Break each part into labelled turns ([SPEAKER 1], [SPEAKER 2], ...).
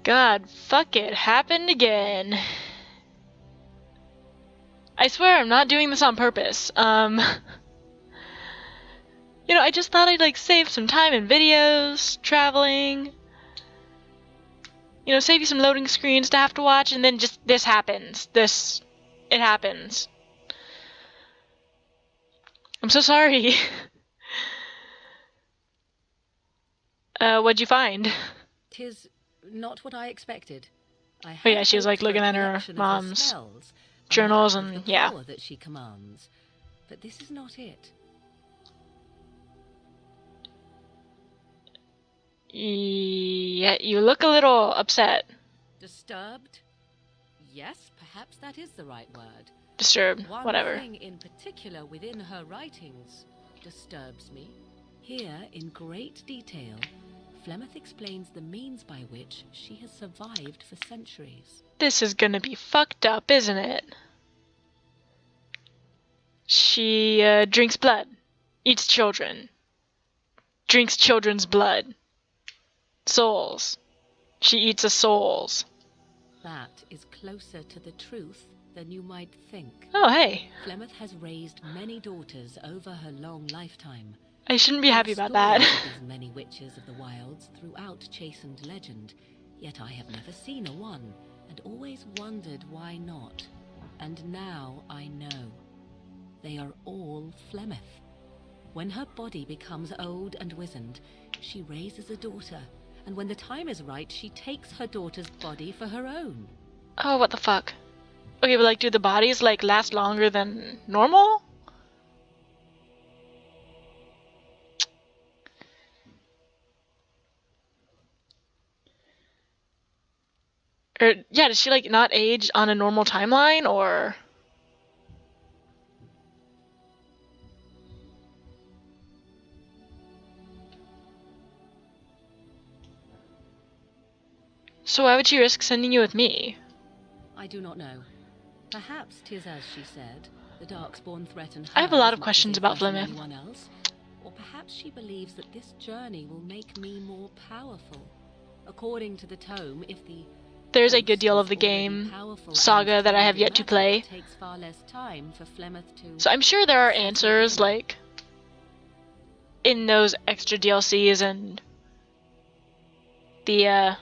[SPEAKER 1] God, fuck it, happened again. I swear I'm not doing this on purpose. You know, I just thought I'd like save some time in videos, traveling. You know, save you some loading screens to have to watch, and then just this happens. It happens. I'm so sorry. What'd you find?
[SPEAKER 2] 'Tis not what I expected.
[SPEAKER 1] Oh yeah, she was like looking at her mom's journals and yeah.
[SPEAKER 2] Power that she commands. But this is not it.
[SPEAKER 1] Yeah, you look a little upset.
[SPEAKER 2] Disturbed? Yes, perhaps that is the right word.
[SPEAKER 1] Disturbed, whatever.
[SPEAKER 2] One thing in particular within her writings disturbs me. Here, in great detail, Flemeth explains the means by which she has survived for centuries.
[SPEAKER 1] This is gonna be fucked up, isn't it? She drinks blood, eats children, drinks children's blood. Souls. She eats a souls.
[SPEAKER 2] That is closer to the truth than you might think.
[SPEAKER 1] Oh, hey.
[SPEAKER 2] Flemeth has raised many daughters over her long lifetime.
[SPEAKER 1] I shouldn't be happy about that.
[SPEAKER 2] There's many witches of the wilds throughout chastened legend, yet I have never seen a one, and always wondered why not. And now I know. They are all Flemeth. When her body becomes old and wizened, she raises a daughter, and when the time is right, she takes her daughter's body for her own.
[SPEAKER 1] Oh, what the fuck? Okay, but like, do the bodies like last longer than normal? Or, yeah, does she like not age on a normal timeline, or? So why would she risk sending you with me?
[SPEAKER 2] I do not know. Perhaps 'tis as she said, the Darkspawn threaten her.
[SPEAKER 1] I have a lot of questions about Flemeth.
[SPEAKER 2] Anyone else, or perhaps she believes that this journey will make me more powerful. According to the tome, if the
[SPEAKER 1] There's a good deal of the game saga that I have yet to play.
[SPEAKER 2] Takes far less time for Flemeth to...
[SPEAKER 1] So I'm sure there are answers like in those extra DLCs and the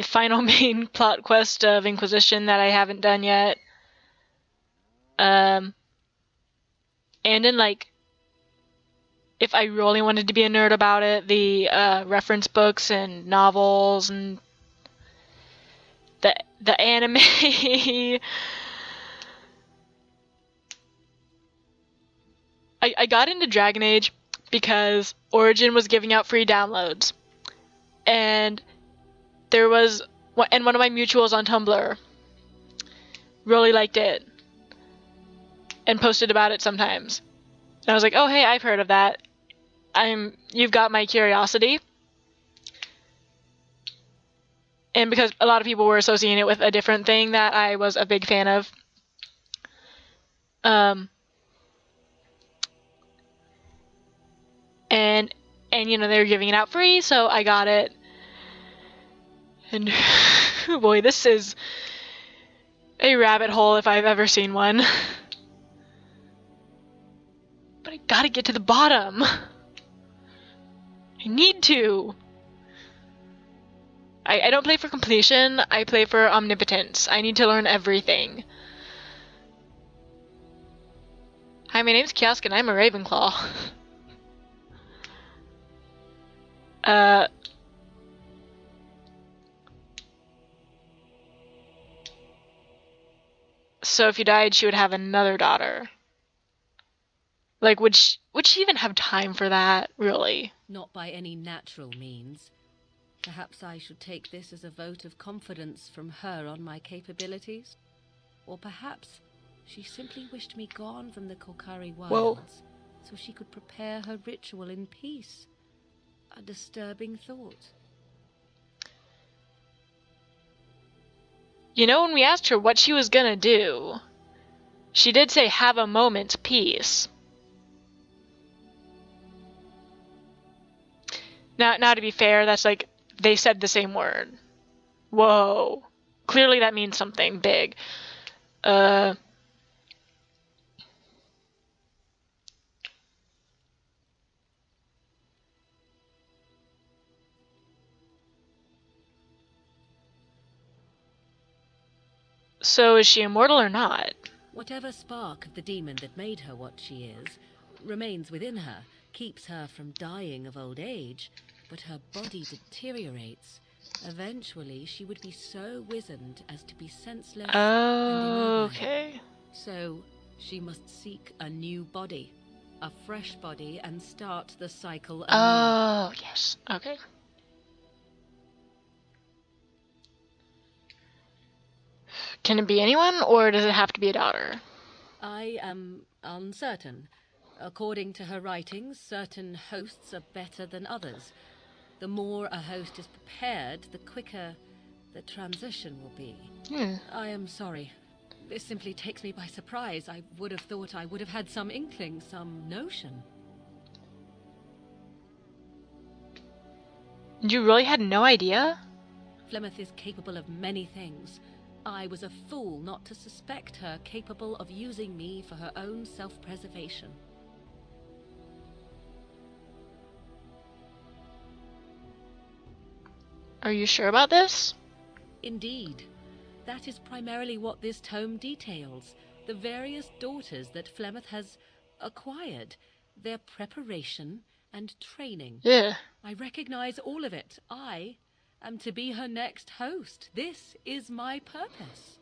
[SPEAKER 1] final main plot quest of Inquisition that I haven't done yet. And in like, if I really wanted to be a nerd about it, the reference books and novels and the anime. I got into Dragon Age because Origin was giving out free downloads, and there was, and one of my mutuals on Tumblr really liked it and posted about it sometimes. And I was like, oh hey, I've heard of that. You've got my curiosity. And because a lot of people were associating it with a different thing that I was a big fan of. And you know, they were giving it out free, so I got it. And oh boy, this is a rabbit hole if I've ever seen one. But I gotta get to the bottom. I need to. I don't play for completion, I play for omnipotence. I need to learn everything. Hi, my name's Kiosk and I'm a Ravenclaw. So if you died, she would have another daughter. Like, would she even have time for that, really?
[SPEAKER 2] Not by any natural means. Perhaps I should take this as a vote of confidence from her on my capabilities. Or perhaps she simply wished me gone from the Korcari wilds, so she could prepare her ritual in peace. A disturbing thought.
[SPEAKER 1] You know, when we asked her what she was gonna do, she did say have a moment's peace. Now to be fair, that's like they said the same word. Whoa. Clearly that means something big. So is she immortal or not?
[SPEAKER 2] Whatever spark of the demon that made her what she is remains within her, keeps her from dying of old age, but her body deteriorates. Eventually, she would be so wizened as to be senseless and immobile.
[SPEAKER 1] Okay.
[SPEAKER 2] So, she must seek a new body, a fresh body, and start the cycle anew.
[SPEAKER 1] Oh, yes. Okay. Can it be anyone, or does it have to be a daughter?
[SPEAKER 2] I am uncertain. According to her writings, certain hosts are better than others. The more a host is prepared, the quicker the transition will be. I am sorry. This simply takes me by surprise. I would have thought I would have had some inkling, some notion.
[SPEAKER 1] You really had no idea?
[SPEAKER 2] Flemeth is capable of many things. I was a fool not to suspect her capable of using me for her own self-preservation.
[SPEAKER 1] Are you sure about this?
[SPEAKER 2] Indeed. That is primarily what this tome details. The various daughters that Flemeth has acquired. Their preparation and training.
[SPEAKER 1] Yeah.
[SPEAKER 2] I recognize all of it. I am to be her next host. This is my purpose.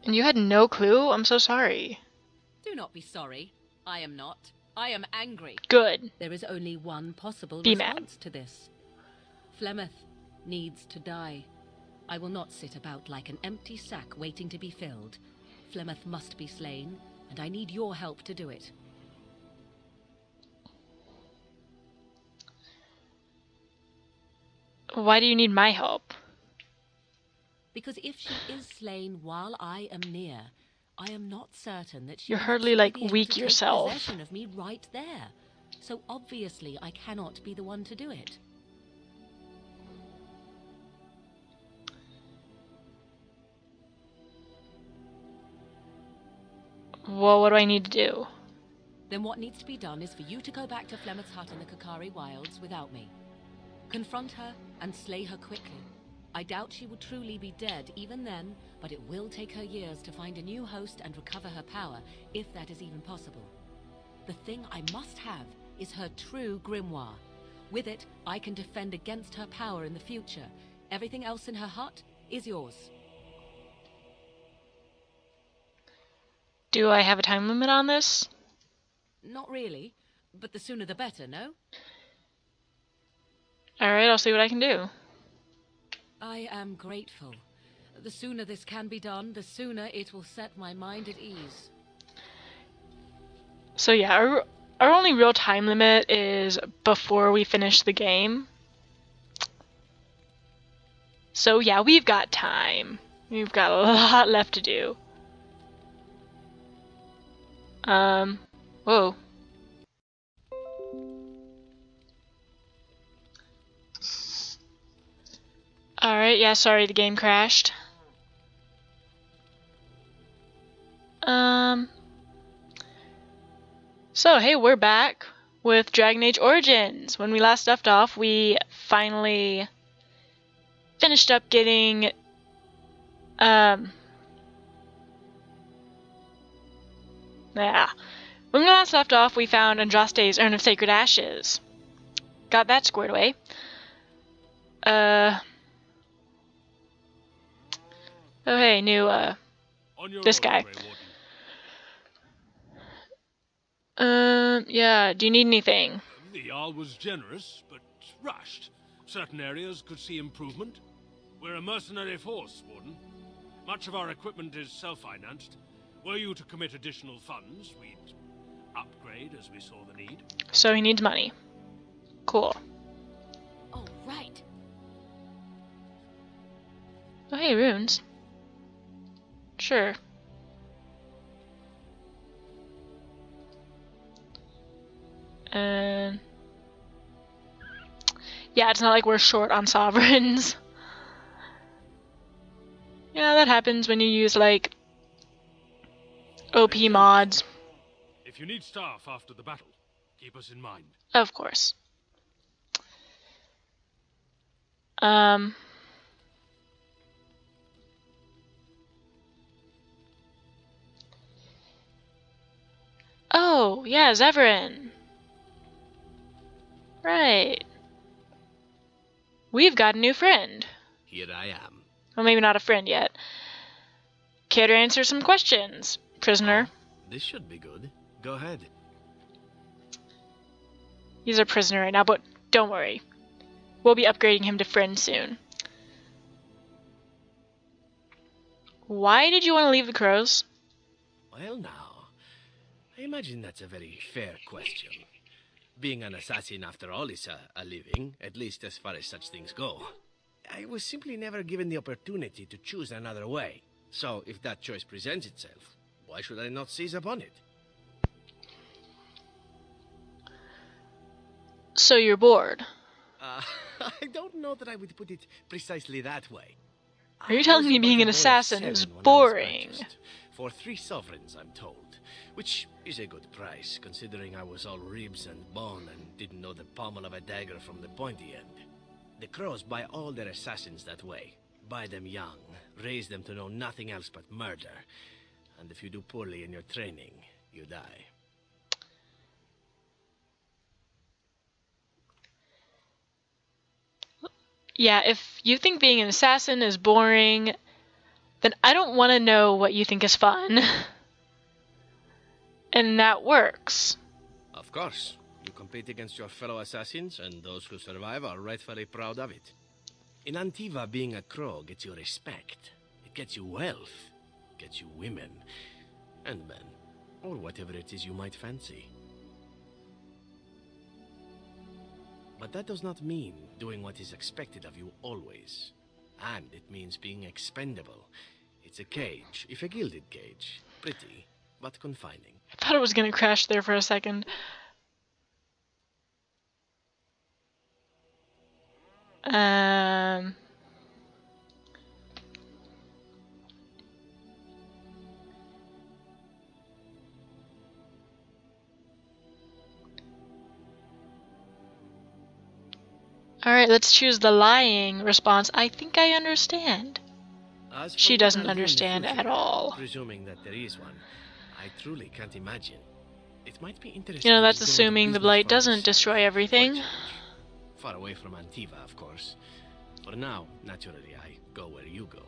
[SPEAKER 1] And you had no clue? I'm so sorry.
[SPEAKER 2] Do not be sorry. I am not. I am angry.
[SPEAKER 1] Good.
[SPEAKER 2] There is only one possible
[SPEAKER 1] Be
[SPEAKER 2] response to this. Flemeth needs to die. I will not sit about like an empty sack waiting to be filled. Flemeth must be slain, and I need your help to do it.
[SPEAKER 1] Why do you need my help?
[SPEAKER 2] Because if she is slain while I am near, I am not certain that she
[SPEAKER 1] You're
[SPEAKER 2] will
[SPEAKER 1] hardly,
[SPEAKER 2] actually
[SPEAKER 1] like,
[SPEAKER 2] be able
[SPEAKER 1] weak
[SPEAKER 2] to take
[SPEAKER 1] yourself.
[SPEAKER 2] possession of me right there. So obviously I cannot be the one to do it.
[SPEAKER 1] Well, what do I need to do?
[SPEAKER 2] Then what needs to be done is for you to go back to Flemeth's hut in the Kakari Wilds without me. Confront her and slay her quickly. I doubt she will truly be dead even then, but it will take her years to find a new host and recover her power, if that is even possible. The thing I must have is her true grimoire. With it, I can defend against her power in the future. Everything else in her hut is yours.
[SPEAKER 1] Do I have a time limit on this?
[SPEAKER 2] Not really, but the sooner the better, no?
[SPEAKER 1] Alright, I'll see what I can do.
[SPEAKER 2] I am grateful. The sooner this can be done, the sooner it will set my mind at ease.
[SPEAKER 1] So yeah, our only real time limit is before we finish the game. So yeah, we've got time. We've got a lot left to do. Whoa. Alright, yeah, sorry the game crashed. So hey, we're back with Dragon Age Origins. When we last left off, we finally finished up getting When we last left off, we found Andraste's Urn of Sacred Ashes. Got that squared away. Oh hey, new this guy. Yeah, do you need anything?
[SPEAKER 3] The Jarl was generous, but rushed. Certain areas could see improvement. We're a mercenary force, Warden. Much of our equipment is self-financed. Were you to commit additional funds, we'd upgrade as we saw the need.
[SPEAKER 1] So he needs money. Cool.
[SPEAKER 2] Oh, right.
[SPEAKER 1] Oh hey, runes. Sure. And yeah, it's not like we're short on sovereigns. Yeah, that happens when you use like OP mods.
[SPEAKER 3] If you need staff after the battle, keep us in mind.
[SPEAKER 1] Of course. Oh, yeah, Zevran. Right. We've got a new friend.
[SPEAKER 4] Here I am.
[SPEAKER 1] Well, maybe not a friend yet. Care to answer some questions, prisoner?
[SPEAKER 4] This should be good. Go ahead.
[SPEAKER 1] He's a prisoner right now, but don't worry. We'll be upgrading him to friend soon. Why did you want to leave the crows?
[SPEAKER 4] Well, now, I imagine that's a very fair question. Being an assassin, after all, is a living, at least as far as such things go. I was simply never given the opportunity to choose another way. So, if that choice presents itself, why should I not seize upon it?
[SPEAKER 1] So you're bored.
[SPEAKER 4] I don't know that I would put it precisely that way.
[SPEAKER 1] Are you telling me being an assassin is boring?
[SPEAKER 4] For 3 sovereigns, I'm told. Which is a good price, considering I was all ribs and bone and didn't know the pommel of a dagger from the pointy end. The crows buy all their assassins that way. Buy them young, raise them to know nothing else but murder. And if you do poorly in your training, you die.
[SPEAKER 1] Yeah, if you think being an assassin is boring, then I don't want to know what you think is fun. And that works.
[SPEAKER 4] Of course. You compete against your fellow assassins, and those who survive are rightfully proud of it. In Antiva, being a crow gets you respect. It gets you wealth. Gets you women. And men. Or whatever it is you might fancy. But that does not mean doing what is expected of you always. And it means being expendable. It's a cage, if a gilded cage. Pretty, but confining.
[SPEAKER 1] I thought it was gonna crash there for a second. Alright, let's choose the lying response. I think I understand. She doesn't understand at all.
[SPEAKER 4] Presuming that there is one, I truly can't imagine. It might be interesting.
[SPEAKER 1] You know, that's assuming the blight doesn't destroy everything.
[SPEAKER 4] Far away from Antiva, of course. For now, naturally, I go where you go.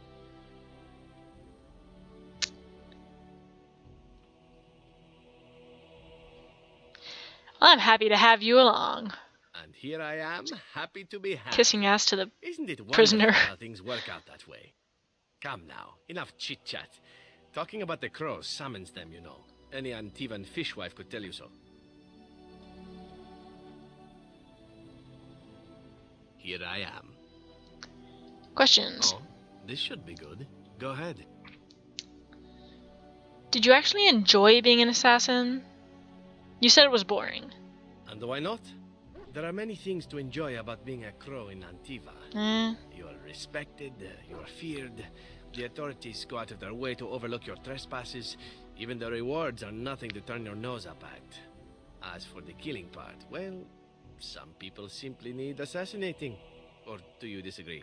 [SPEAKER 1] Well, I'm happy to have you along.
[SPEAKER 4] And here I am, happy to be happy.
[SPEAKER 1] Kissing ass to the
[SPEAKER 4] Isn't it wonderful
[SPEAKER 1] prisoner.
[SPEAKER 4] how things work out that way? Come now, enough chit-chat. Talking about the crows summons them, you know. Any Antivan fishwife could tell you so. Here I am.
[SPEAKER 1] Questions.
[SPEAKER 4] Oh, this should be good. Go ahead.
[SPEAKER 1] Did you actually enjoy being an assassin? You said it was boring.
[SPEAKER 4] And why not? There are many things to enjoy about being a crow in Antiva. You are respected, you are feared. The authorities go out of their way to overlook your trespasses. Even the rewards are nothing to turn your nose up at. As for the killing part, well, some people simply need assassinating. Or do you disagree?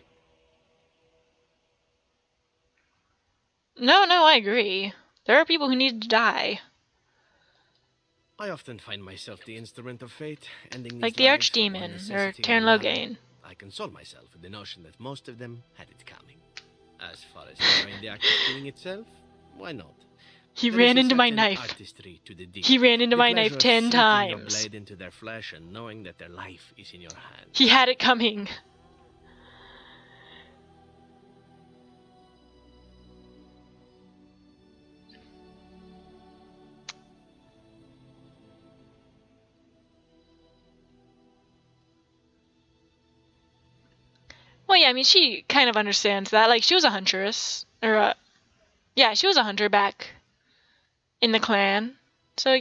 [SPEAKER 1] No, I agree. There are people who need to die.
[SPEAKER 4] I often find myself the instrument of fate, ending these
[SPEAKER 1] Like the
[SPEAKER 4] lives for one
[SPEAKER 1] Archdemon, or
[SPEAKER 4] necessity
[SPEAKER 1] Taryn
[SPEAKER 4] another.
[SPEAKER 1] Logain.
[SPEAKER 4] I console myself with the notion that most of them had it coming. As far as enjoying the act of killing itself, why not?
[SPEAKER 1] He
[SPEAKER 4] There
[SPEAKER 1] ran
[SPEAKER 4] is a
[SPEAKER 1] into my
[SPEAKER 4] certain
[SPEAKER 1] knife.
[SPEAKER 4] artistry to the deed.
[SPEAKER 1] He ran into
[SPEAKER 4] The
[SPEAKER 1] my
[SPEAKER 4] pleasure
[SPEAKER 1] knife
[SPEAKER 4] of
[SPEAKER 1] 10
[SPEAKER 4] sinking your
[SPEAKER 1] times.
[SPEAKER 4] blade into their flesh and knowing that their life is in your hands.
[SPEAKER 1] He had it coming. Well, yeah, I mean, she kind of understands that. Like, she was a huntress. Or, yeah, she was a hunter back in the clan. So,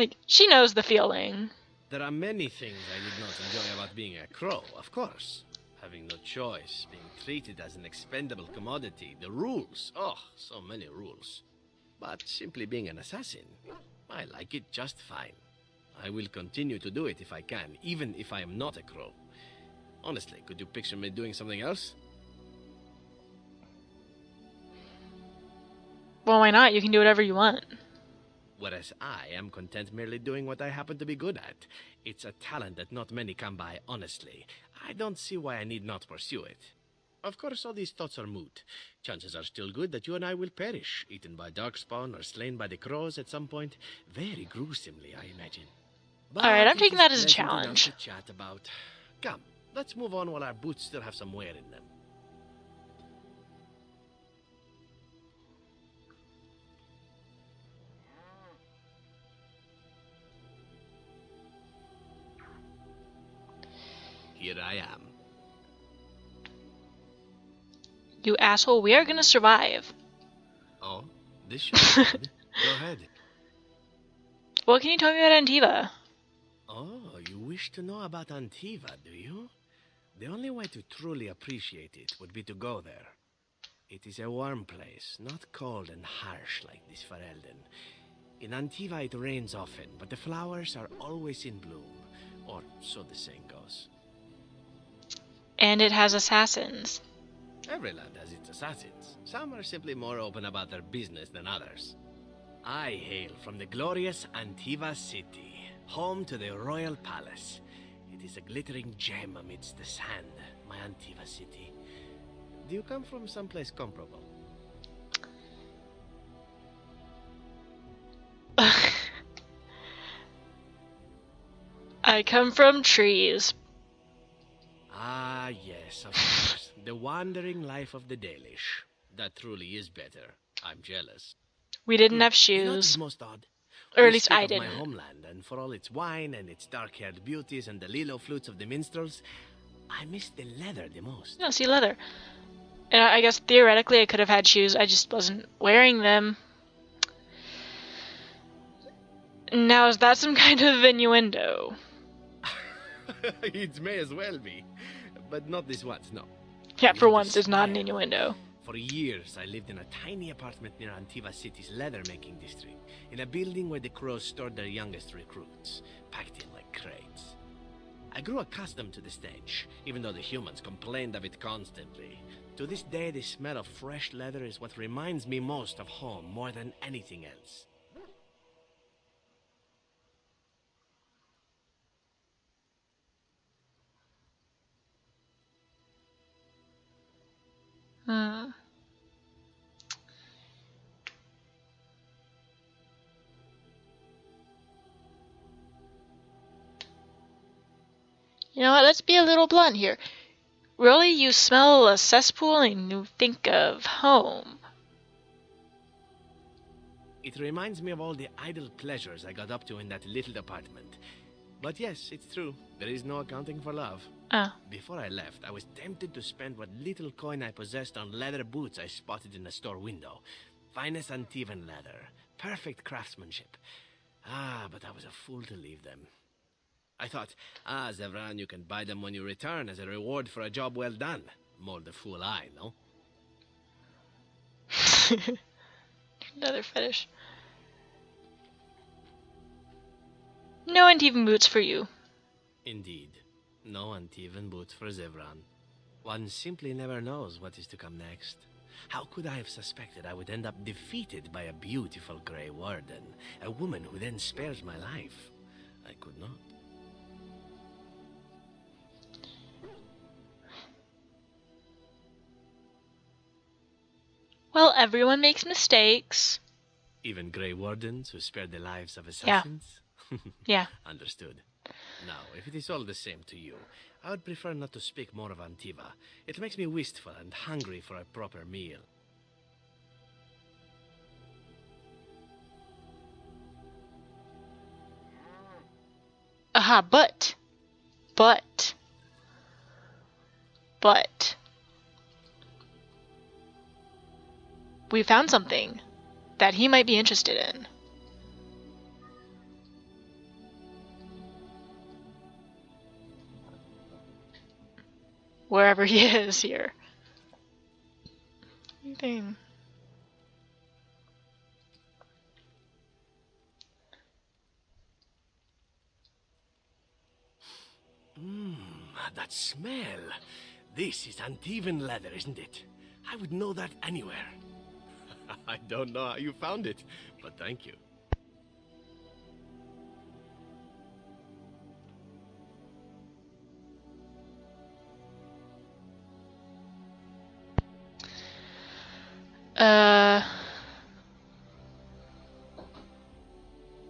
[SPEAKER 1] Like, she knows the feeling.
[SPEAKER 4] There are many things I did not enjoy about being a crow, of course. Having no choice, being treated as an expendable commodity, the rules. Oh, so many rules. But simply being an assassin, I like it just fine. I will continue to do it if I can, even if I am not a crow. Honestly, could you picture me doing something else?
[SPEAKER 1] Well, why not? You can do whatever you want.
[SPEAKER 4] Whereas I am content merely doing what I happen to be good at. It's a talent that not many come by, honestly. I don't see why I need not pursue it. Of course, all these thoughts are moot. Chances are still good that you and I will perish, eaten by darkspawn or slain by the crows at some point. Very gruesomely, I imagine.
[SPEAKER 1] Alright, I'm
[SPEAKER 4] But
[SPEAKER 1] taking
[SPEAKER 4] it
[SPEAKER 1] that
[SPEAKER 4] is
[SPEAKER 1] as a
[SPEAKER 4] pleasant enough
[SPEAKER 1] challenge.
[SPEAKER 4] to chat about. Come, let's move on while our boots still have some wear in them. Here I am.
[SPEAKER 1] You asshole, we are gonna survive.
[SPEAKER 4] Oh, this should be good. Go ahead.
[SPEAKER 1] What can you tell me about Antiva?
[SPEAKER 4] Oh, you wish to know about Antiva, do you? The only way to truly appreciate it would be to go there. It is a warm place, not cold and harsh like this Ferelden. In Antiva it rains often, but the flowers are always in bloom, or so the saying goes.
[SPEAKER 1] And it has assassins.
[SPEAKER 4] Every land has its assassins. Some are simply more open about their business than others. I hail from the glorious Antiva city, home to the royal palace. It is a glittering gem amidst the sand, my Antiva city. Do you come from someplace comparable?
[SPEAKER 1] I come from trees.
[SPEAKER 4] Ah, yes, of course. The wandering life of the Dalish. That truly is better. I'm jealous.
[SPEAKER 1] We didn't have
[SPEAKER 4] You know what is
[SPEAKER 1] shoes.
[SPEAKER 4] most odd?
[SPEAKER 1] Or
[SPEAKER 4] We
[SPEAKER 1] at least
[SPEAKER 4] speak
[SPEAKER 1] I
[SPEAKER 4] of my
[SPEAKER 1] didn't.
[SPEAKER 4] homeland, and for all its wine and its dark-haired beauties and the lilo flutes of the minstrels, I miss the leather the most.
[SPEAKER 1] No, see leather. And I guess theoretically I could have had shoes, I just wasn't wearing them. Now, is that some kind of innuendo?
[SPEAKER 4] It may as well be, but not this once, no.
[SPEAKER 1] Yeah, for
[SPEAKER 4] You
[SPEAKER 1] once, it's not an
[SPEAKER 4] despair.
[SPEAKER 1] innuendo.
[SPEAKER 4] For years, I lived in a tiny apartment near Antiva City's leather-making district, in a building where the crows stored their youngest recruits, packed in like crates. I grew accustomed to the stench, even though the humans complained of it constantly. To this day, the smell of fresh leather is what reminds me most of home more than anything else.
[SPEAKER 1] Hmm. You know what, let's be a little blunt here. Really, you smell a cesspool and you think of home.
[SPEAKER 4] It reminds me of all the idle pleasures I got up to in that little apartment. But yes, it's true. There is no accounting for love.
[SPEAKER 1] Oh.
[SPEAKER 4] Before I left, I was tempted to spend what little coin I possessed on leather boots I spotted in a store window. Finest Antivan leather. Perfect craftsmanship. Ah, but I was a fool to leave them. I thought, Zevran, you can buy them when you return as a reward for a job well done. More the fool I, no?
[SPEAKER 1] Another fetish. No Antivan boots for you.
[SPEAKER 4] Indeed. No Antivan boots for Zevran. One simply never knows what is to come next. How could I have suspected I would end up defeated by a beautiful Grey Warden, a woman who then spares my life? I could not.
[SPEAKER 1] Well, everyone makes mistakes.
[SPEAKER 4] Even Grey Wardens who spare the lives of assassins?
[SPEAKER 1] Yeah.
[SPEAKER 4] Understood. Now, if it is all the same to you, I would prefer not to speak more of Antiva. It makes me wistful and hungry for a proper meal.
[SPEAKER 1] Aha, but. We found something that he might be interested in. wherever he is here. Anything?
[SPEAKER 4] That smell. This is Antivan leather, isn't it? I would know that anywhere. I don't know how you found it, but thank you.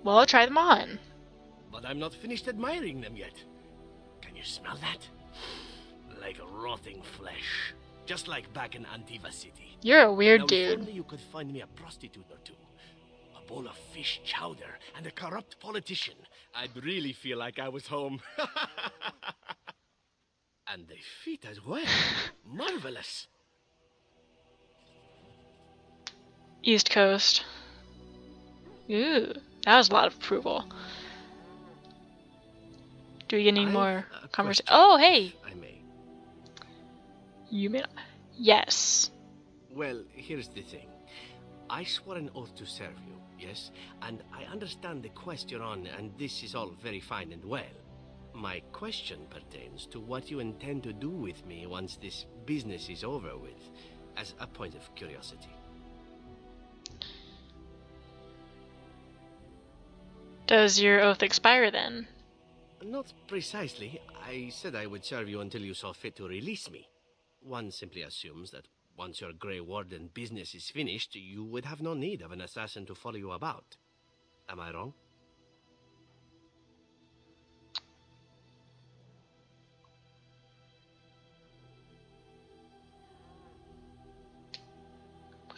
[SPEAKER 1] Well, try them on.
[SPEAKER 4] But I'm not finished admiring them yet. Can you smell that? Like rotting flesh. Just like back in Antiva City.
[SPEAKER 1] You're a weird
[SPEAKER 4] Now,
[SPEAKER 1] dude.
[SPEAKER 4] if only you could find me a prostitute or two. A bowl of fish chowder and a corrupt politician. I'd really feel like I was home. And they fit as well. Marvelous.
[SPEAKER 1] East Coast. Ooh, that was a lot of approval. Do we get any more conversation? Oh, hey!
[SPEAKER 4] I may.
[SPEAKER 1] You may not. Yes.
[SPEAKER 4] Well, here's the thing. I swore an oath to serve you, yes? And I understand the quest you're on, and this is all very fine and well. My question pertains to what you intend to do with me once this business is over with, as a point of curiosity.
[SPEAKER 1] Does your oath expire then?
[SPEAKER 4] Not precisely. I said I would serve you until you saw fit to release me. One simply assumes that once your Grey Warden business is finished, you would have no need of an assassin to follow you about. Am I wrong?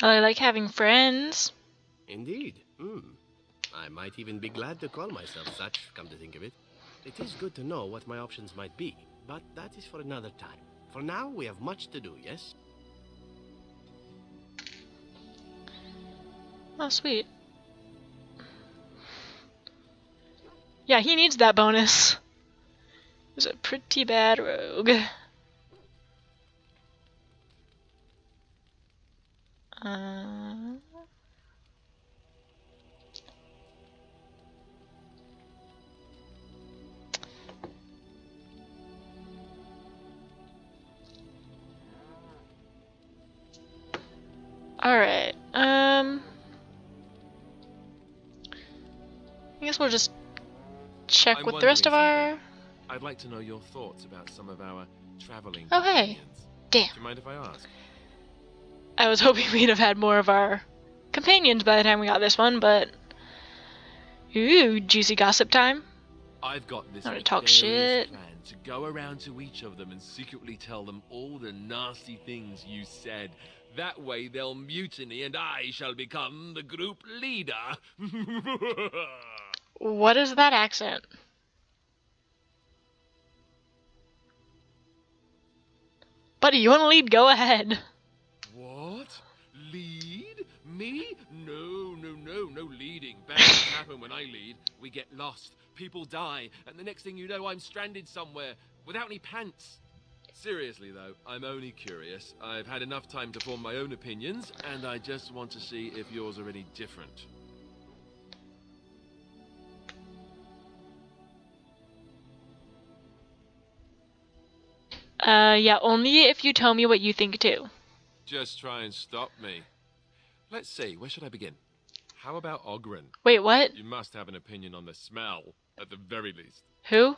[SPEAKER 1] Well, I like having friends.
[SPEAKER 4] Indeed. I might even be glad to call myself such, come to think of it. It is good to know what my options might be, but that is for another time. For now, we have much to do, yes?
[SPEAKER 1] Oh, sweet. Yeah, he needs that bonus. He's a pretty bad rogue. Alright, I guess we'll just check
[SPEAKER 5] I'm
[SPEAKER 1] with the rest of our...
[SPEAKER 5] wondering I'd like to know your thoughts about some of our traveling
[SPEAKER 1] Oh, hey.
[SPEAKER 5] companions.
[SPEAKER 1] Damn.
[SPEAKER 5] Do you mind if I ask?
[SPEAKER 1] I was hoping we'd have had more of our companions by the time we got this one, but... Ooh, juicy gossip time.
[SPEAKER 5] I've got this
[SPEAKER 1] Not to talk
[SPEAKER 5] nefarious
[SPEAKER 1] shit.
[SPEAKER 5] plan to go around to each of them and secretly tell them all the nasty things you said. That way they'll mutiny and I shall become the group leader.
[SPEAKER 1] What is that accent? Buddy, you want to lead? Go ahead.
[SPEAKER 5] What? Lead? Me? No, no, no, no leading. Bad things happen when I lead. We get lost, people die, and the next thing you know I'm stranded somewhere without any pants. Seriously though, I'm only curious. I've had enough time to form my own opinions, and I just want to see if yours are any different.
[SPEAKER 1] Yeah, only if you tell me what you think too.
[SPEAKER 5] Just try and stop me. Let's see, where should I begin? How about Ogren?
[SPEAKER 1] Wait, what?
[SPEAKER 5] You must have an opinion on the smell, at the very least.
[SPEAKER 1] Who?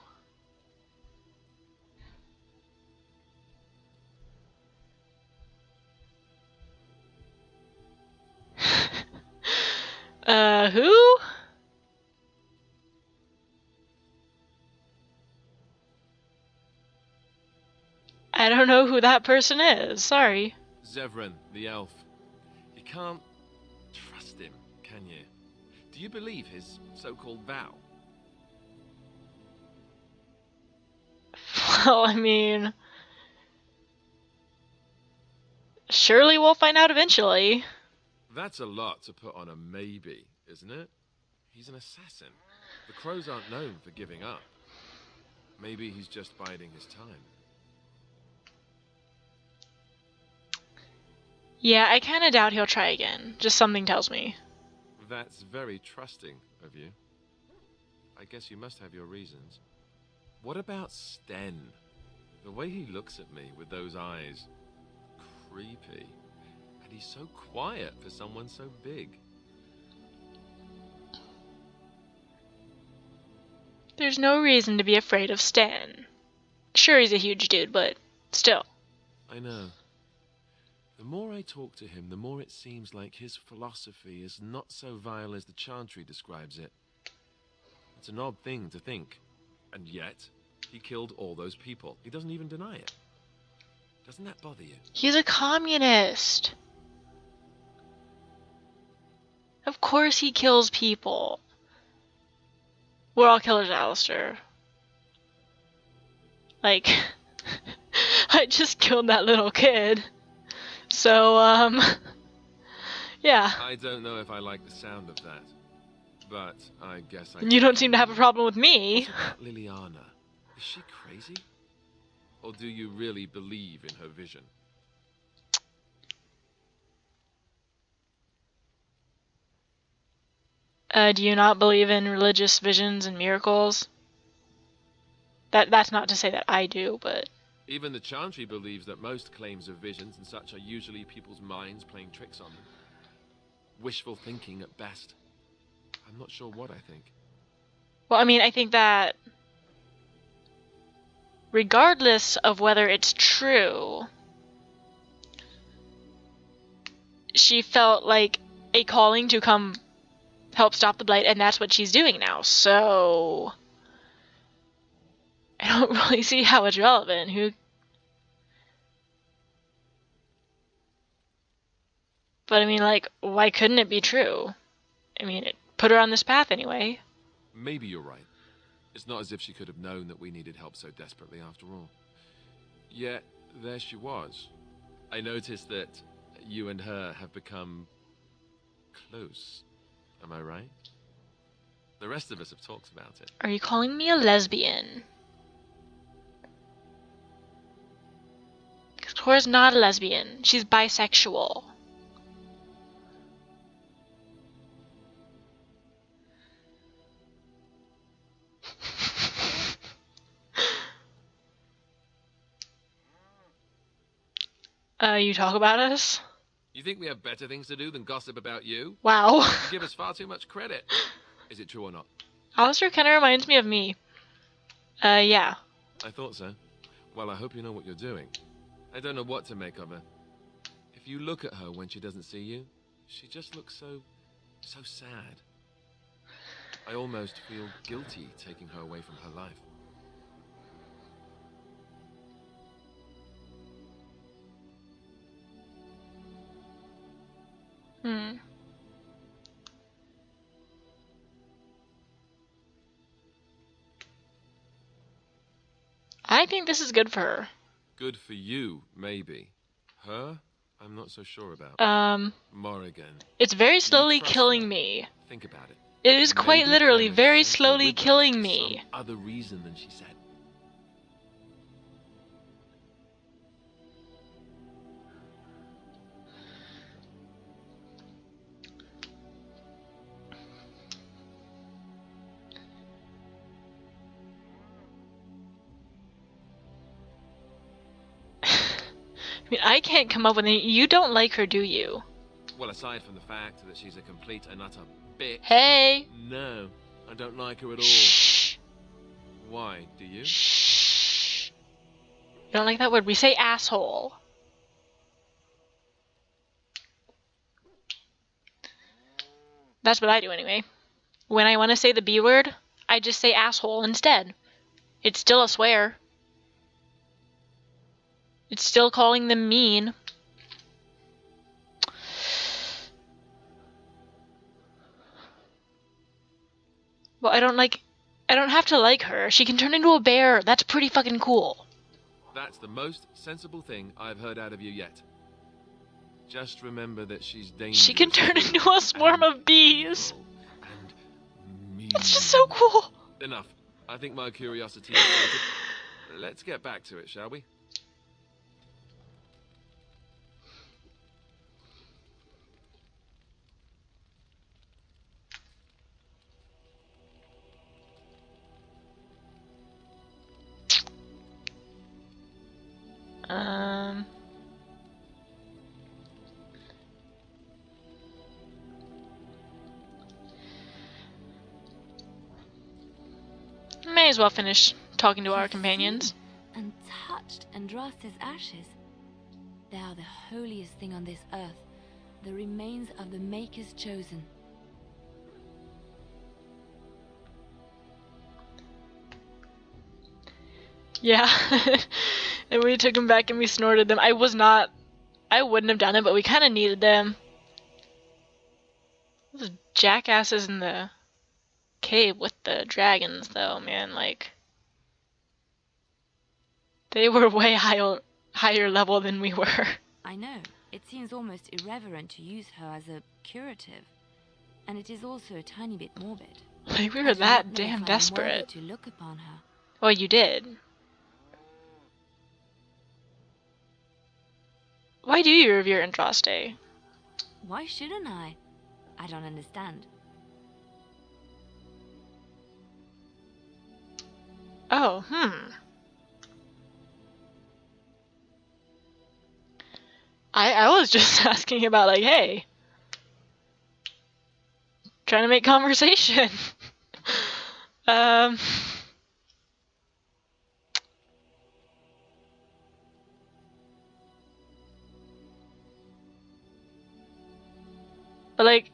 [SPEAKER 1] Who? I don't know who that person is. Sorry.
[SPEAKER 5] Zevran, the elf. You can't trust him, can you? Do you believe his so-called vow?
[SPEAKER 1] Well, I mean... Surely we'll find out eventually.
[SPEAKER 5] That's a lot to put on a maybe, isn't it? He's an assassin. The crows aren't known for giving up. Maybe he's just biding his time.
[SPEAKER 1] Yeah, I kind of doubt he'll try again. Just something tells me.
[SPEAKER 5] That's very trusting of you. I guess you must have your reasons. What about Sten? The way he looks at me with those eyes. Creepy. And he's so quiet for someone so big.
[SPEAKER 1] There's no reason to be afraid of Stan. Sure, he's a huge dude, but still.
[SPEAKER 5] I know. The more I talk to him, the more it seems like his philosophy is not so vile as the Chantry describes it. It's an odd thing to think. And yet, he killed all those people. He doesn't even deny it. Doesn't that bother you?
[SPEAKER 1] He's a communist. Of course he kills people. We're all killers, Alistair. Like, I just killed that little kid. So, yeah.
[SPEAKER 5] I don't know if I like the sound of that. But I guess I...
[SPEAKER 1] You don't seem to have a problem with me.
[SPEAKER 5] What about Leliana? Is she crazy? Or do you really believe in her vision?
[SPEAKER 1] Do you not believe in religious visions and miracles? That's not to say that I do, but...
[SPEAKER 5] Even the Chantry believes that most claims of visions and such are usually people's minds playing tricks on them. Wishful thinking at best. I'm not sure what I think.
[SPEAKER 1] Well, I mean, I think that regardless of whether it's true, she felt like a calling to come help stop the Blight, and that's what she's doing now, so... I don't really see how it's relevant. But I mean, like, why couldn't it be true? I mean, it put her on this path anyway.
[SPEAKER 5] Maybe you're right. It's not as if she could have known that we needed help so desperately after all. Yet, there she was. I noticed that you and her have become close. Am I right? The rest of us have talked about it.
[SPEAKER 1] Are you calling me a lesbian? Because Cora's not a lesbian. She's bisexual. You talk about us?
[SPEAKER 5] You think we have better things to do than gossip about you?
[SPEAKER 1] Wow.
[SPEAKER 5] You give us far too much credit. Is it true or not?
[SPEAKER 1] Alistair kind of reminds me of me. Yeah.
[SPEAKER 5] I thought so. Well, I hope you know what you're doing. I don't know what to make of her. If you look at her when she doesn't see you, she just looks so sad. I almost feel guilty taking her away from her life. I think this is good for her. Good for you, maybe. Her? I'm not so sure about. Morrigan.
[SPEAKER 1] It's very slowly
[SPEAKER 5] trust
[SPEAKER 1] killing
[SPEAKER 5] her?
[SPEAKER 1] me.
[SPEAKER 5] Think about it.
[SPEAKER 1] It is quite
[SPEAKER 5] Maybe
[SPEAKER 1] literally
[SPEAKER 5] Anna
[SPEAKER 1] very
[SPEAKER 5] sent her
[SPEAKER 1] slowly
[SPEAKER 5] with us
[SPEAKER 1] killing
[SPEAKER 5] for
[SPEAKER 1] me.
[SPEAKER 5] Some other reason than she said.
[SPEAKER 1] I mean, I can't come up with any. You don't like her, do you?
[SPEAKER 5] Well, aside from the fact that she's a complete and utter bitch.
[SPEAKER 1] Hey!
[SPEAKER 5] No, I don't like her at all.
[SPEAKER 1] Shh.
[SPEAKER 5] Why? Do you?
[SPEAKER 1] Shh. You don't like that word? We say asshole. That's what I do anyway. When I want to say the B word, I just say asshole instead. It's still a swear. It's still calling them mean. Well, I don't have to like her. She can turn into a bear. That's pretty fucking cool.
[SPEAKER 5] That's the most sensible thing I've heard out of you yet. Just remember that she's dangerous.
[SPEAKER 1] She can turn into a swarm of bees.
[SPEAKER 5] And mean.
[SPEAKER 1] That's just so cool.
[SPEAKER 5] Enough. I think my curiosity is sated. Let's get back to it, shall we?
[SPEAKER 1] May as well finish talking to our
[SPEAKER 2] You've
[SPEAKER 1] companions.
[SPEAKER 2] seen and touched Andraste's ashes. They are the holiest thing on this earth, the remains of the Maker's chosen.
[SPEAKER 1] Yeah. And we took them back and we snorted them. I wouldn't have done it, but we kind of needed them. Those jackasses in the cave with the dragons, though, man, like, they were way higher level than we were.
[SPEAKER 2] I know, it seems almost irreverent to use her as a curative, and it is also a tiny bit morbid.
[SPEAKER 1] Like, we
[SPEAKER 2] I
[SPEAKER 1] were
[SPEAKER 2] do
[SPEAKER 1] that
[SPEAKER 2] not know
[SPEAKER 1] damn
[SPEAKER 2] if I am worthy
[SPEAKER 1] desperate.
[SPEAKER 2] to look upon her.
[SPEAKER 1] Well, you did. Why do you revere Andraste?
[SPEAKER 2] Why shouldn't I? I don't understand.
[SPEAKER 1] Oh, I was just asking about, like, hey, trying to make conversation. But, like,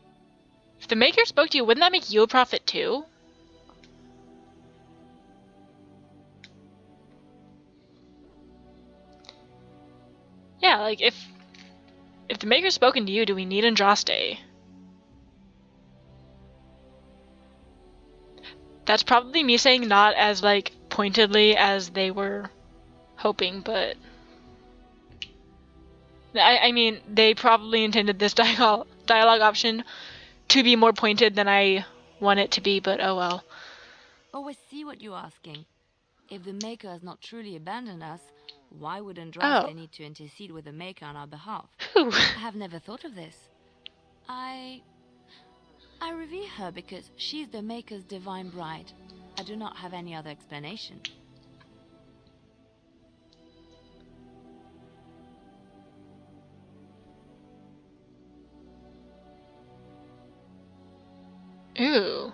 [SPEAKER 1] if the Maker spoke to you, wouldn't that make you a prophet too? Yeah, like, if the Maker's spoken to you, do we need Andraste? That's probably me saying not as, like, pointedly as they were hoping, but... I mean, they probably intended this dialogue option to be more pointed than I want it to be, but oh well.
[SPEAKER 2] Oh, I see what you're asking. If the Maker has not truly abandoned us, why would Andraste need to intercede with the Maker on our behalf?
[SPEAKER 1] Whew.
[SPEAKER 2] I have never thought of this. I revere her because she's the Maker's divine bride. I do not have any other explanation.
[SPEAKER 1] Ooh.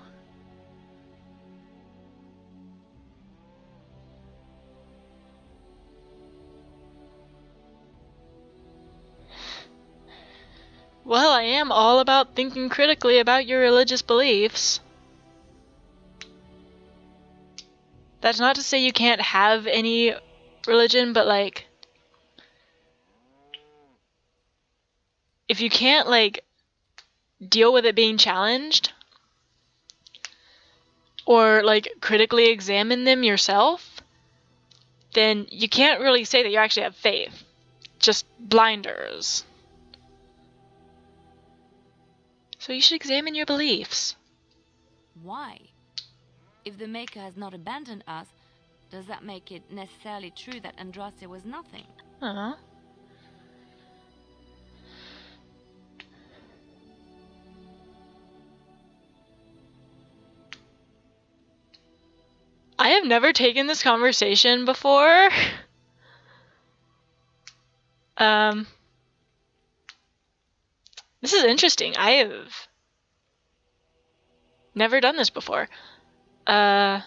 [SPEAKER 1] Well, I am all about thinking critically about your religious beliefs. That's not to say you can't have any religion, but, like, if you can't, like, deal with it being challenged, or, like, critically examine them yourself, then you can't really say that you actually have faith. Just blinders. So you should examine your beliefs.
[SPEAKER 2] Why? If the Maker has not abandoned us, does that make it necessarily true that Andraste was nothing?
[SPEAKER 1] Uh-huh. I have never taken this conversation before. This is interesting. I have never done this before. Well,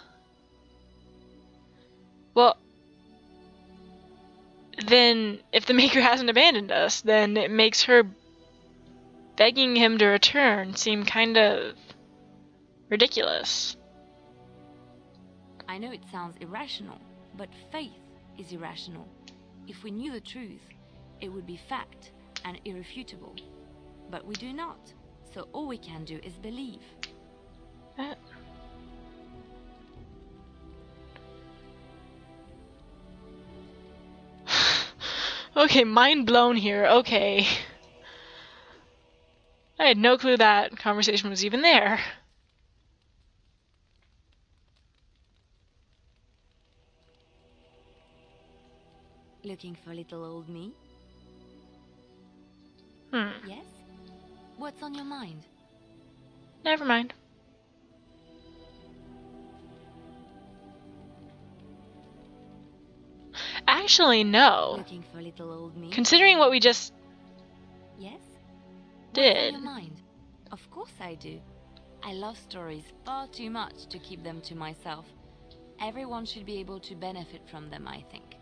[SPEAKER 1] then if the Maker hasn't abandoned us, then it makes her begging him to return seem kind of ridiculous.
[SPEAKER 2] I know it sounds irrational, but faith is irrational. If we knew the truth, it would be fact and irrefutable. But we do not, so all we can do is believe.
[SPEAKER 1] Okay, mind blown here. Okay. I had no clue that conversation was even there.
[SPEAKER 2] Looking for little old me? Yes? What's on your mind?
[SPEAKER 1] Never mind. Actually, no.
[SPEAKER 2] Looking for little old me?
[SPEAKER 1] Considering what we just
[SPEAKER 2] Yes?
[SPEAKER 1] did.
[SPEAKER 2] What's on your mind? Of course I do. I love stories far too much to keep them to myself.
[SPEAKER 6] Everyone should be able to benefit from them, I think.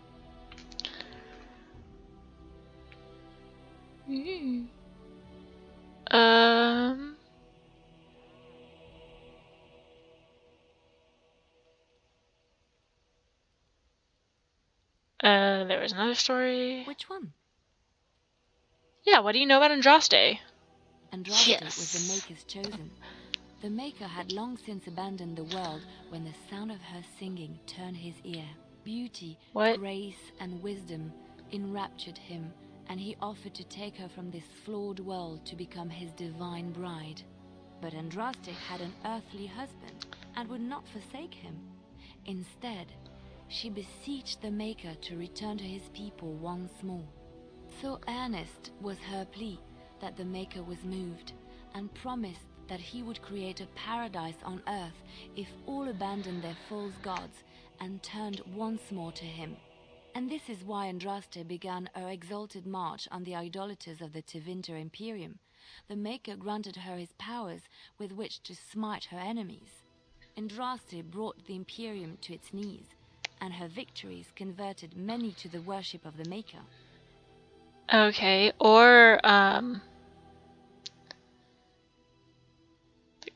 [SPEAKER 1] There was another story.
[SPEAKER 6] Which one?
[SPEAKER 1] Yeah, what do you know about Andraste?
[SPEAKER 6] Andraste was the Maker's chosen. The Maker had long since abandoned the world when the sound of her singing turned his ear. Beauty, grace, and wisdom enraptured him, and he offered to take her from this flawed world to become his divine bride. But Andraste had an earthly husband and would not forsake him. Instead, she beseeched the Maker to return to his people once more. So earnest was her plea that the Maker was moved and promised that he would create a paradise on earth if all abandoned their false gods and turned once more to him. And this is why Andraste began her exalted march on the idolaters of the Tevinter Imperium. The Maker granted her his powers with which to smite her enemies. Andraste brought the Imperium to its knees, and her victories converted many to the worship of the Maker.
[SPEAKER 1] Okay, or,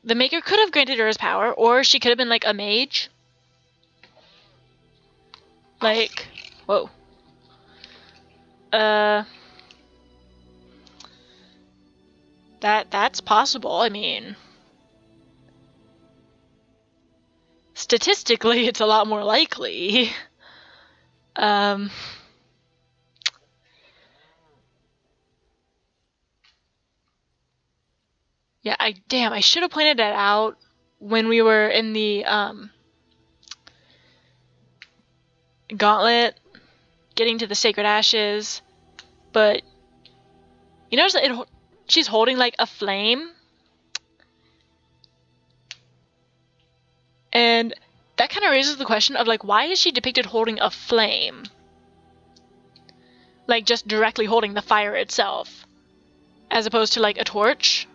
[SPEAKER 1] the Maker could have granted her his power, or she could have been, like, a mage. Like, whoa. That's possible, I mean... Statistically, it's a lot more likely. Yeah, I should have pointed that out when we were in the, gauntlet, getting to the Sacred Ashes, but you notice that she's holding, like, a flame? And that kind of raises the question of, like, why is she depicted holding a flame? Like, just directly holding the fire itself, as opposed to, like, a torch?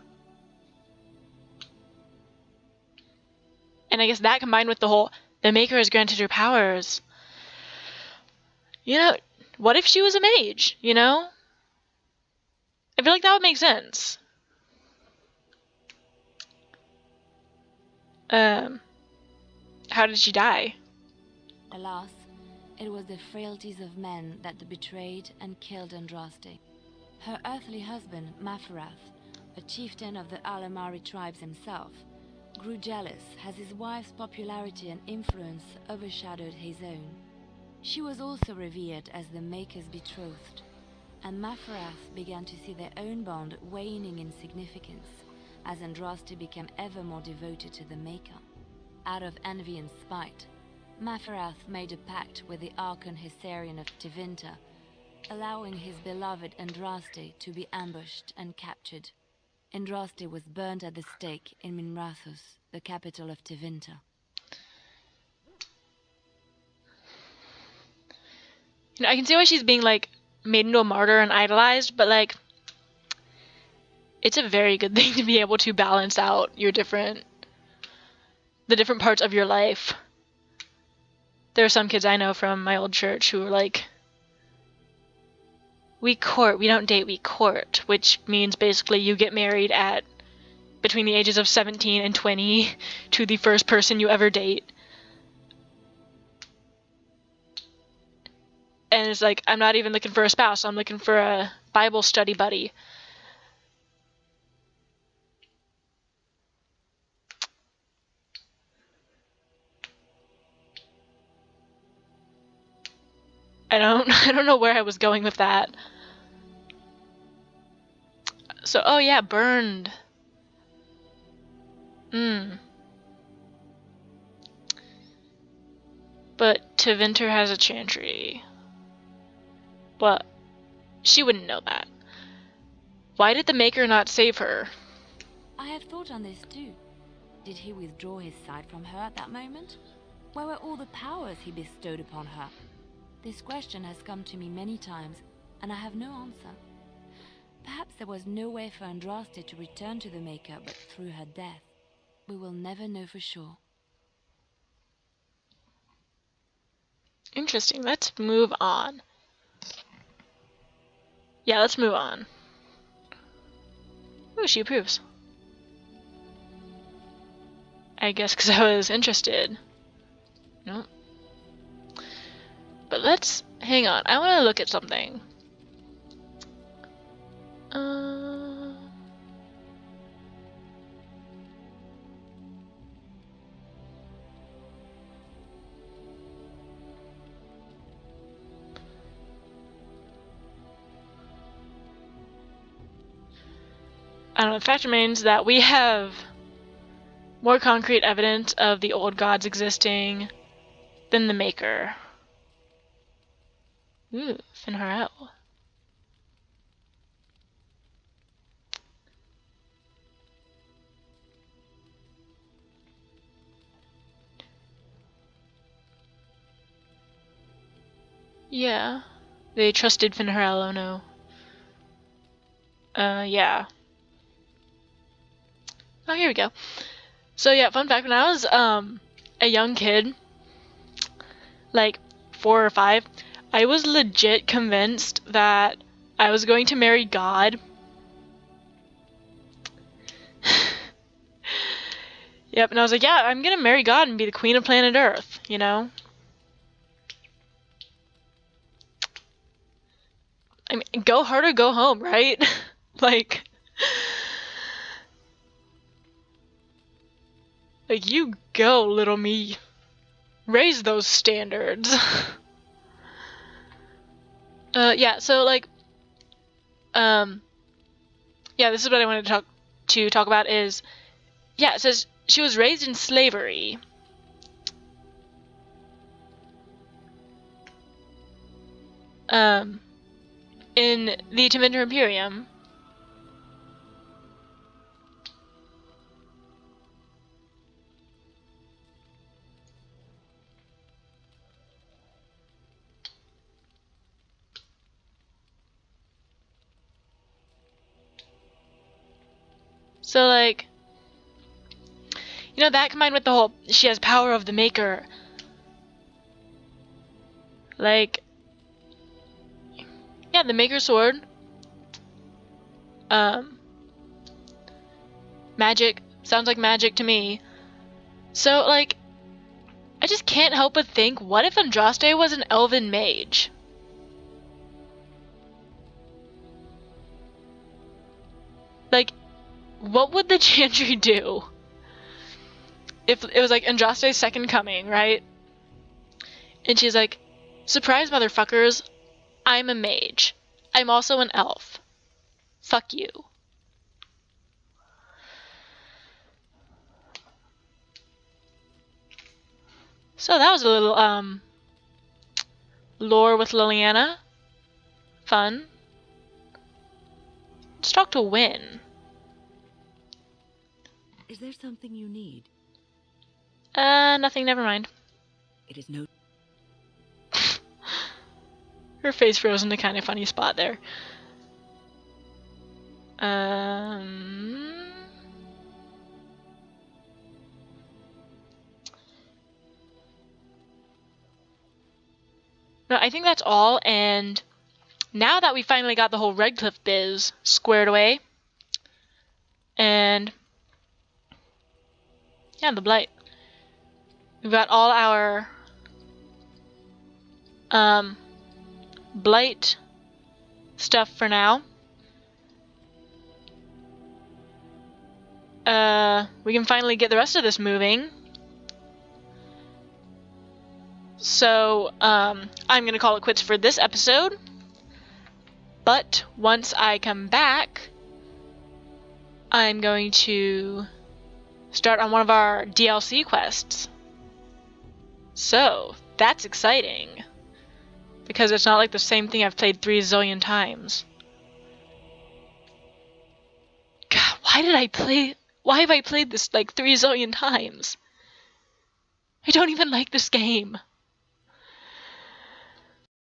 [SPEAKER 1] And I guess that combined with the whole, the Maker has granted her powers. You know, what if she was a mage, you know? I feel like that would make sense. How did she die?
[SPEAKER 6] Alas, it was the frailties of men that betrayed and killed Andraste. Her earthly husband, Mafarath, a chieftain of the Alamari tribes himself, grew jealous as his wife's popularity and influence overshadowed his own. She was also revered as the Maker's betrothed, and Mafarath began to see their own bond waning in significance as Andraste became ever more devoted to the Maker. Out of envy and spite, Mafarath made a pact with the Archon Hysarian of Tevinter, allowing his beloved Andraste to be ambushed and captured. Andraste was burned at the stake in Minrathous, the capital of Tevinter.
[SPEAKER 1] You know, I can see why she's being, like, made into a martyr and idolized, but, like, it's a very good thing to be able to balance out your the different parts of your life. There are some kids I know from my old church who are like, we court, we don't date, we court, which means basically you get married at between the ages of 17 and 20 to the first person you ever date. And it's like, I'm not even looking for a spouse, I'm looking for a Bible study buddy. I don't know where I was going with that. So, oh yeah, burned. But Tevinter has a chantry. But she wouldn't know that. Why did the Maker not save her?
[SPEAKER 6] I have thought on this too. Did he withdraw his sight from her at that moment? Where were all the powers he bestowed upon her? This question has come to me many times, and I have no answer. Perhaps there was no way for Andraste to return to the Maker but through her death. We will never know for sure.
[SPEAKER 1] Interesting. Let's move on. Yeah, let's move on. Ooh, she approves. I guess because I was interested. No. But let's... hang on. I want to look at something. I don't know, the fact remains that we have more concrete evidence of the old gods existing than the Maker. Ooh, Finharel. Yeah. They trusted Finharel, oh no. Yeah. Oh, here we go. So yeah, fun fact, when I was, a young kid, like 4 or 5, I was legit convinced that I was going to marry God. Yep, and I was like, yeah, I'm gonna marry God and be the queen of planet Earth, you know? I mean, go hard or go home, right? Like, you go, little me. Raise those standards. Yeah, so, like, yeah, this is what I wanted to talk about is, yeah, it says she was raised in slavery. In the Tevinter Imperium. So, like, you know, that combined with the whole, she has power of the Maker. Like, yeah, the Maker Sword. Magic. Sounds like magic to me. So, like, I just can't help but think, what if Andraste was an elven mage? Like, what would the Chantry do? If it was like Andraste's second coming, right? And she's like, surprise, motherfuckers, I'm a mage. I'm also an elf. Fuck you. So that was a little, lore with Leliana. Fun. Let's talk to Wynn.
[SPEAKER 2] Is there something you need?
[SPEAKER 1] Nothing, never mind.
[SPEAKER 2] It is no...
[SPEAKER 1] Her face froze in a kind of funny spot there. No, I think that's all, and now that we finally got the whole Redcliffe biz squared away, and yeah, the Blight. We've got all our Blight stuff for now. We can finally get the rest of this moving. So, I'm gonna call it quits for this episode. But once I come back, I'm going to start on one of our DLC quests. So, that's exciting. Because it's not like the same thing I've played 3 zillion times. God, why have I played this like 3 zillion times? I don't even like this game.